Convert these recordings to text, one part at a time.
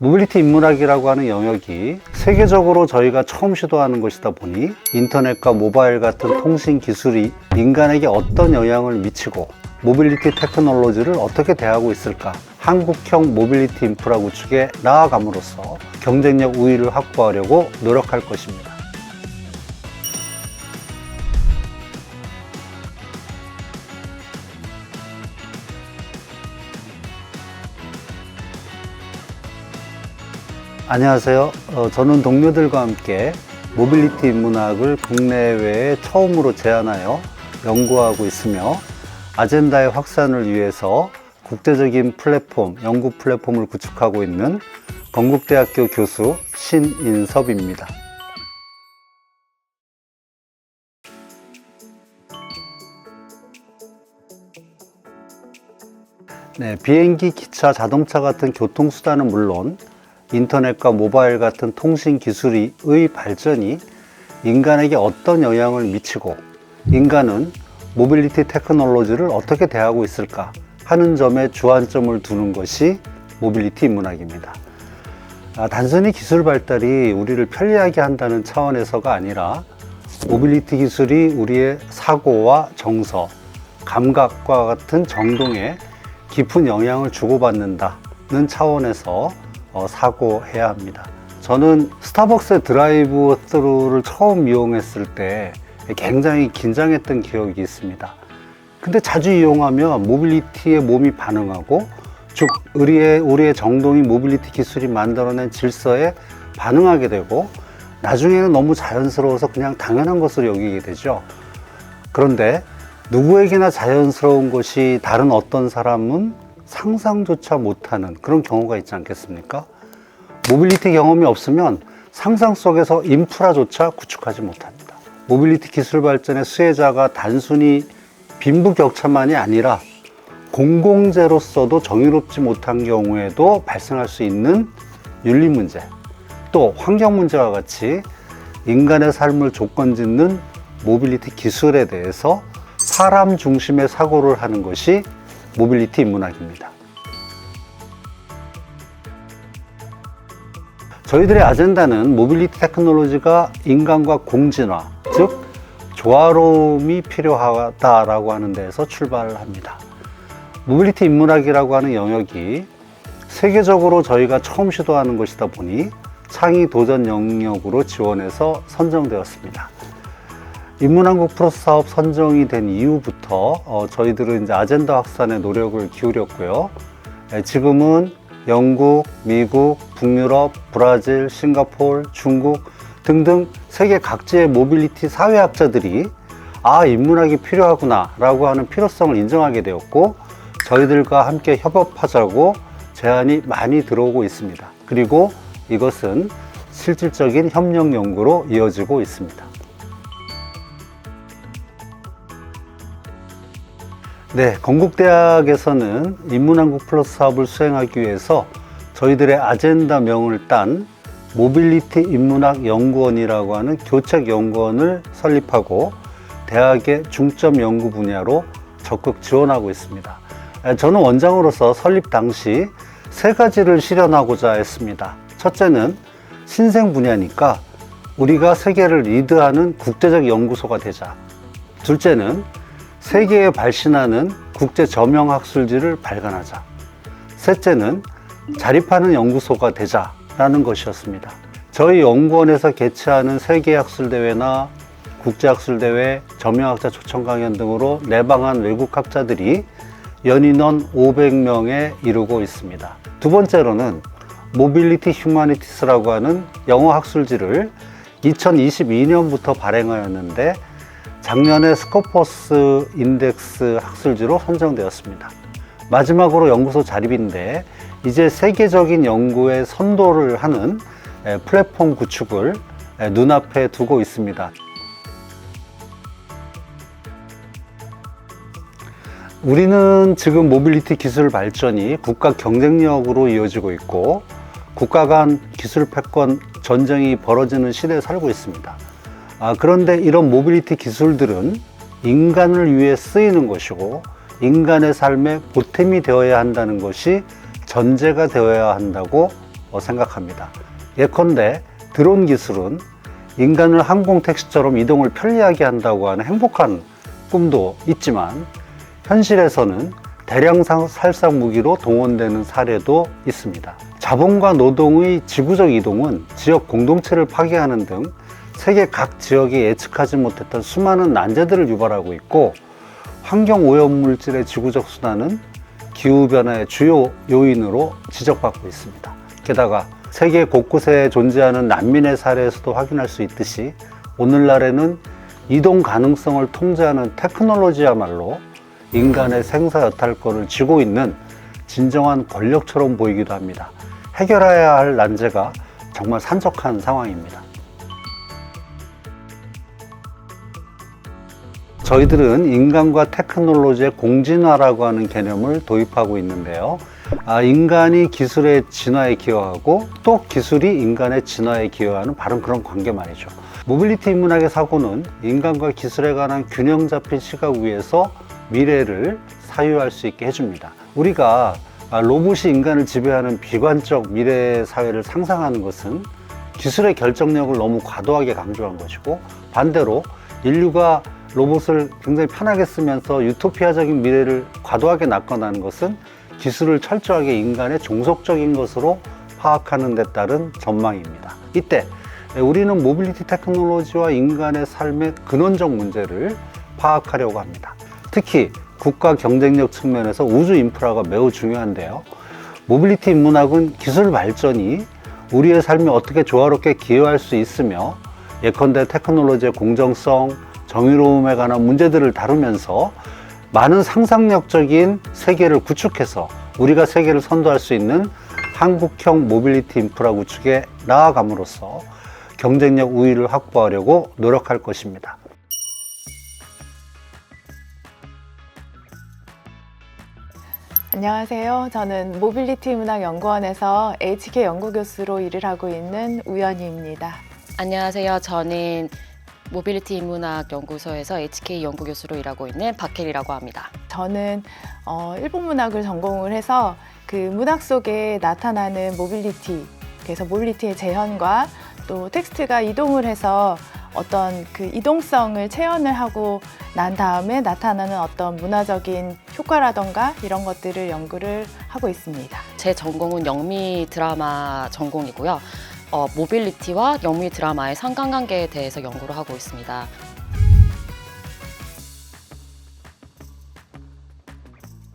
모빌리티 인문학이라고 하는 영역이 세계적으로 저희가 처음 시도하는 것이다 보니 인터넷과 모바일 같은 통신 기술이 인간에게 어떤 영향을 미치고 모빌리티 테크놀로지를 어떻게 대하고 있을까, 한국형 모빌리티 인프라 구축에 나아감으로써 경쟁력 우위를 확보하려고 노력할 것입니다. 안녕하세요. 저는 동료들과 함께 모빌리티 인문학을 국내외에 처음으로 제안하여 연구하고 있으며 아젠다의 확산을 위해서 국제적인 플랫폼, 연구 플랫폼을 구축하고 있는 건국대학교 교수 신인섭입니다. 네, 비행기, 기차, 자동차 같은 교통수단은 물론 인터넷과 모바일 같은 통신 기술의 발전이 인간에게 어떤 영향을 미치고 인간은 모빌리티 테크놀로지를 어떻게 대하고 있을까 하는 점에 주안점을 두는 것이 모빌리티 인문학입니다. 단순히 기술 발달이 우리를 편리하게 한다는 차원에서가 아니라 모빌리티 기술이 우리의 사고와 정서, 감각과 같은 정동에 깊은 영향을 주고받는다는 차원에서 사고해야 합니다. 저는 스타벅스의 드라이브 스루를 처음 이용했을 때 굉장히 긴장했던 기억이 있습니다. 근데 자주 이용하면 모빌리티에 몸이 반응하고, 즉 우리의 정동이 모빌리티 기술이 만들어낸 질서에 반응하게 되고, 나중에는 너무 자연스러워서 그냥 당연한 것으로 여기게 되죠. 그런데 누구에게나 자연스러운 것이 다른 어떤 사람은 상상조차 못하는 그런 경우가 있지 않겠습니까? 모빌리티 경험이 없으면 상상 속에서 인프라조차 구축하지 못합니다. 모빌리티 기술 발전의 수혜자가 단순히 빈부격차만이 아니라 공공재로서도 정의롭지 못한 경우에도 발생할 수 있는 윤리 문제, 또 환경 문제와 같이 인간의 삶을 조건짓는 모빌리티 기술에 대해서 사람 중심의 사고를 하는 것이 모빌리티 인문학입니다. 저희들의 아젠다는 모빌리티 테크놀로지가 인간과 공진화, 즉 조화로움이 필요하다라고 하는 데에서 출발을 합니다. 모빌리티 인문학이라고 하는 영역이 세계적으로 저희가 처음 시도하는 것이다 보니 창의 도전 영역으로 지원해서 선정되었습니다. 인문한국 프로스 사업 선정이 된 이후부터 저희들은 이제 아젠다 확산에 노력을 기울였고요. 지금은 영국, 미국, 북유럽, 브라질, 싱가포르, 중국 등등 세계 각지의 모빌리티 사회학자들이 인문학이 필요하구나 라고 하는 필요성을 인정하게 되었고, 저희들과 함께 협업하자고 제안이 많이 들어오고 있습니다. 그리고 이것은 실질적인 협력 연구로 이어지고 있습니다. 네, 건국대학에서는 인문한국 플러스 사업을 수행하기 위해서 저희들의 아젠다명을 딴 모빌리티 인문학 연구원이라고 하는 교책연구원을 설립하고 대학의 중점 연구 분야로 적극 지원하고 있습니다. 저는 원장으로서 설립 당시 세 가지를 실현하고자 했습니다. 첫째는 신생 분야니까 우리가 세계를 리드하는 국제적 연구소가 되자. 둘째는 세계에 발신하는 국제 저명 학술지를 발간하자. 셋째는 자립하는 연구소가 되자라는 것이었습니다. 저희 연구원에서 개최하는 세계 학술대회나 국제학술대회, 저명학자 초청 강연 등으로 내방한 외국 학자들이 연인원 500명에 이르고 있습니다. 두 번째로는 모빌리티 휴머니티스라고 하는 영어 학술지를 2022년부터 발행하였는데 작년에 스코퍼스 인덱스 학술지로 선정되었습니다. 마지막으로 연구소 자립인데 이제 세계적인 연구에 선도를 하는 플랫폼 구축을 눈앞에 두고 있습니다. 우리는 지금 모빌리티 기술 발전이 국가 경쟁력으로 이어지고 있고 국가 간 기술 패권 전쟁이 벌어지는 시대에 살고 있습니다. 그런데 이런 모빌리티 기술들은 인간을 위해 쓰이는 것이고 인간의 삶에 보탬이 되어야 한다는 것이 전제가 되어야 한다고 생각합니다. 예컨대 드론 기술은 인간을 항공 택시처럼 이동을 편리하게 한다고 하는 행복한 꿈도 있지만 현실에서는 대량 살상 무기로 동원되는 사례도 있습니다. 자본과 노동의 지구적 이동은 지역 공동체를 파괴하는 등 세계 각 지역이 예측하지 못했던 수많은 난제들을 유발하고 있고, 환경 오염물질의 지구적 순환은 기후변화의 주요 요인으로 지적받고 있습니다. 게다가 세계 곳곳에 존재하는 난민의 사례에서도 확인할 수 있듯이 오늘날에는 이동 가능성을 통제하는 테크놀로지야말로 인간의 생사 여탈권을 쥐고 있는 진정한 권력처럼 보이기도 합니다. 해결해야 할 난제가 정말 산적한 상황입니다. 저희들은 인간과 테크놀로지의 공진화라고 하는 개념을 도입하고 있는데요. 인간이 기술의 진화에 기여하고 또 기술이 인간의 진화에 기여하는 바로 그런 관계 말이죠. 모빌리티 인문학의 사고는 인간과 기술에 관한 균형 잡힌 시각 위에서 미래를 사유할 수 있게 해줍니다. 우리가 로봇이 인간을 지배하는 비관적 미래 사회를 상상하는 것은 기술의 결정력을 너무 과도하게 강조한 것이고, 반대로 인류가 로봇을 굉장히 편하게 쓰면서 유토피아적인 미래를 과도하게 낙관하는 것은 기술을 철저하게 인간의 종속적인 것으로 파악하는 데 따른 전망입니다. 이때 우리는 모빌리티 테크놀로지와 인간의 삶의 근원적 문제를 파악하려고 합니다. 특히 국가 경쟁력 측면에서 우주 인프라가 매우 중요한데요. 모빌리티 인문학은 기술 발전이 우리의 삶에 어떻게 조화롭게 기여할 수 있으며, 예컨대 테크놀로지의 공정성, 정의로움에 관한 문제들을 다루면서 많은 상상력적인 세계를 구축해서 우리가 세계를 선도할 수 있는 한국형 모빌리티 인프라 구축에 나아감으로써 경쟁력 우위를 확보하려고 노력할 것입니다. 안녕하세요. 저는 모빌리티 문학연구원에서 HK 연구교수로 일을 하고 있는 우연희입니다. 안녕하세요. 저는 모빌리티 인문학 연구소에서 HK 연구교수로 일하고 있는 박혜리라고 합니다. 저는 일본 문학을 전공을 해서 그 문학 속에 나타나는 모빌리티, 그래서 모빌리티의 재현과 또 텍스트가 이동을 해서 어떤 그 이동성을 체현을 하고 난 다음에 나타나는 어떤 문화적인 효과라던가 이런 것들을 연구를 하고 있습니다. 제 전공은 영미 드라마 전공이고요. 모빌리티와 영미 드라마의 상관관계에 대해서 연구를 하고 있습니다.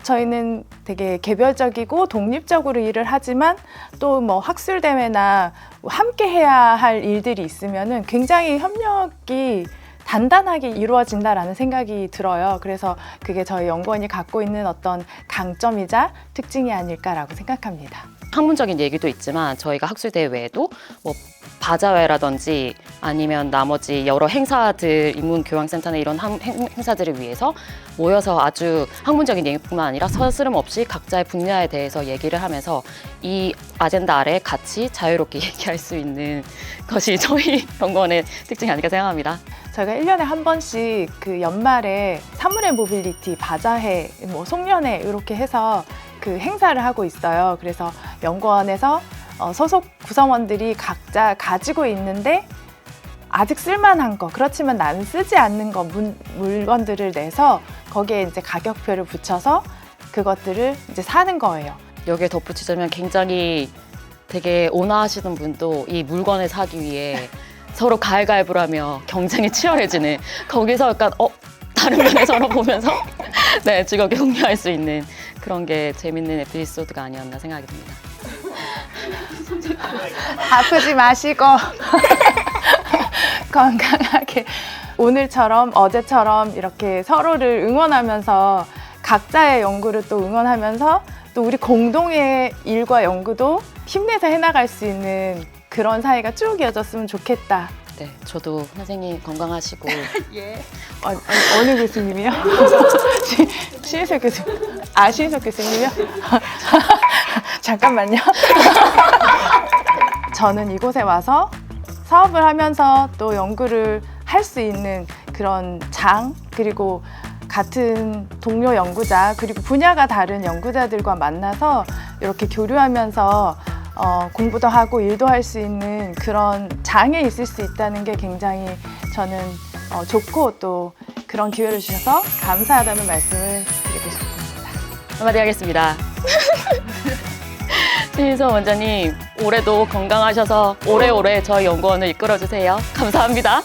저희는 되게 개별적이고 독립적으로 일을 하지만 또 뭐 학술대회나 함께 해야 할 일들이 있으면은 굉장히 협력이 단단하게 이루어진다라는 생각이 들어요. 그래서 그게 저희 연구원이 갖고 있는 어떤 강점이자 특징이 아닐까라고 생각합니다. 학문적인 얘기도 있지만 저희가 학술대회 외에도 뭐 바자회라든지 아니면 나머지 여러 행사들, 인문교양센터나 이런 행사들을 위해서 모여서 아주 학문적인 얘기뿐만 아니라 서스름 없이 각자의 분야에 대해서 얘기를 하면서 이 아젠다 아래 같이 자유롭게 얘기할 수 있는 것이 저희 연구원의 특징이 아닐까 생각합니다. 저희가 1년에 한 번씩 그 연말에 사물의 모빌리티, 바자회, 뭐 송년회 이렇게 해서 그 행사를 하고 있어요. 그래서 연구원에서 소속 구성원들이 각자 가지고 있는데 아직 쓸만한 거, 그렇지만 나는 쓰지 않는 거 물건들을 내서 거기에 이제 가격표를 붙여서 그것들을 이제 사는 거예요. 여기에 덧붙이자면 굉장히 되게 온화하시는 분도 이 물건을 사기 위해 서로 가위바위보를 하며 경쟁이 치열해지는, 거기서 약간 다른 면에 서로 보면서 네, 즐겁게 공유할 수 있는 그런 게 재밌는 에피소드가 아니었나 생각이 듭니다. 아프지 마시고 건강하게 오늘처럼 어제처럼 이렇게 서로를 응원하면서 각자의 연구를 또 응원하면서 또 우리 공동의 일과 연구도 힘내서 해나갈 수 있는 그런 사이가 쭉 이어졌으면 좋겠다. 네, 저도 선생님 건강하시고. 예. 어느 교수님이요? 신희석 교수님. 신희석 교수님이요? 잠깐만요. 저는 이곳에 와서 사업을 하면서 또 연구를 할 수 있는 그런 장, 그리고 같은 동료 연구자, 그리고 분야가 다른 연구자들과 만나서 이렇게 교류하면서 공부도 하고 일도 할 수 있는 그런 장에 있을 수 있다는 게 굉장히 저는 좋고 또 그런 기회를 주셔서 감사하다는 말씀을 드리고 싶습니다. 한마디 하겠습니다. 신인선 원장님, 올해도 건강하셔서 오래오래 저희 연구원을 이끌어주세요. 감사합니다.